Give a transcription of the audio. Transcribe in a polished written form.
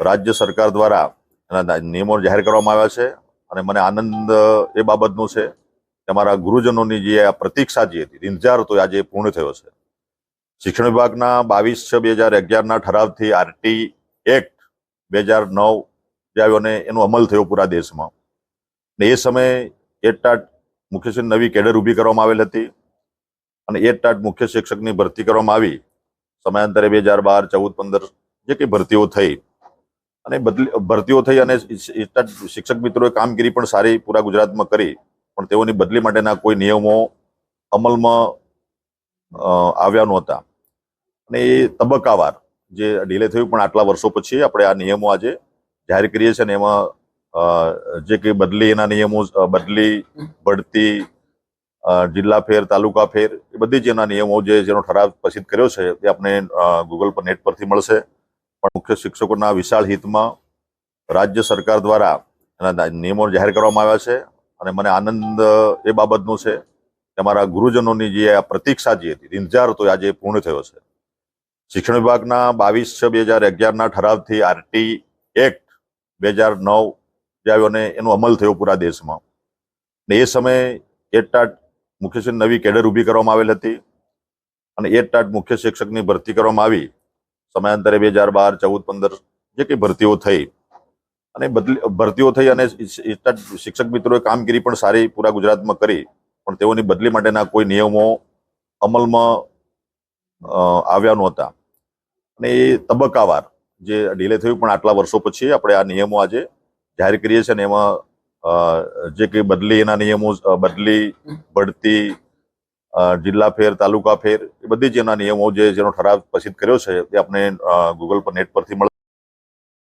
રાજ્ય સરકાર દ્વારા એના નિયમો જાહેર કરવામાં આવ્યા છે અને મને આનંદ એ બાબતનો છે કે અમારા ગુરુજનોની જે આ પ્રતીક્ષા જે હતી ઇંતજાર હતો આજે પૂર્ણ થયો છે. શિક્ષણ વિભાગના 22/6/2011ના ઠરાવથી આરટી એક્ટ 2009 જે આવ્યો અને એનો અમલ થયો પૂરા દેશમાં. ને એ સમયે એટાટ મુખ્ય શિક્ષક નવી કેડર ઊભી કરવામાં આવેલ હતી અને એટાટ મુખ્ય શિક્ષકની ભરતી કરવામાં આવી. સમયાંતરે 2012, 14, 15 જે કંઈ ભરતીઓ થઈ અને ભરતીઓ થઈ અને શિક્ષક મિત્રોએ કામગીરી પણ સારી પૂરા ગુજરાતમાં કરી, પણ તેઓની બદલી માટેના કોઈ નિયમો અમલમાં આવ્યા નહોતા અને એ તબક્કાવાર જે ડીલે થયું. પણ આટલા વર્ષો પછી આપણે આ નિયમો આજે જાહેર કરીએ છીએ અને એમાં જે કંઈ બદલી એના નિયમો બદલી, બઢતી, જિલ્લા ફેર, તાલુકા ફેર એ બધી જ એના નિયમો જેનો ઠરાવ પસંદ કર્યો છે એ આપણે ગૂગલ પર નેટ પરથી મળશે. પણ મુખ્ય શિક્ષકોના વિશાળ હિતમાં રાજ્ય સરકાર દ્વારા એના નિયમો જાહેર કરવામાં આવ્યા છે અને મને આનંદ એ બાબતનો છે કે અમારા ગુરુજનોની જે આ પ્રતીક્ષા જે હતી ઇંતજાર હતો આજે પૂર્ણ થયો છે. શિક્ષણ વિભાગના 22/6/2011ના ઠરાવથી આરટી એક્ટ 2009 જે આવ્યો અને એનો અમલ થયો પૂરા દેશમાં. ને એ સમયે એટાટ મુખ્ય શિક્ષક નવી કેડર ઊભી કરવામાં આવેલ હતી અને એટાટ મુખ્ય શિક્ષકની ભરતી કરવામાં આવી. સમયાંતરે 2012, 14, 15 જે કંઈ ભરતીઓ થઈ અને ભરતીઓ થઈ અને શિક્ષક મિત્રોએ કામગીરી પણ સારી પૂરા ગુજરાતમાં કરી, પણ તેઓની બદલી માટેના કોઈ નિયમો અમલમાં આવ્યા નહોતા અને એ તબક્કાવાર જે ડીલે થયું. પણ આટલા વર્ષો પછી આપણે આ નિયમો આજે જાહેર કરીએ છીએ અને એમાં જે કંઈ બદલી એના નિયમો બદલી, બઢતી, જિલ્લા ફેર, તાલુકા ફેર એ બધી જ એના નિયમો જેનો ઠરાવ પસંદ કર્યો છે એ આપણે ગૂગલ પર નેટ પરથી મળશે.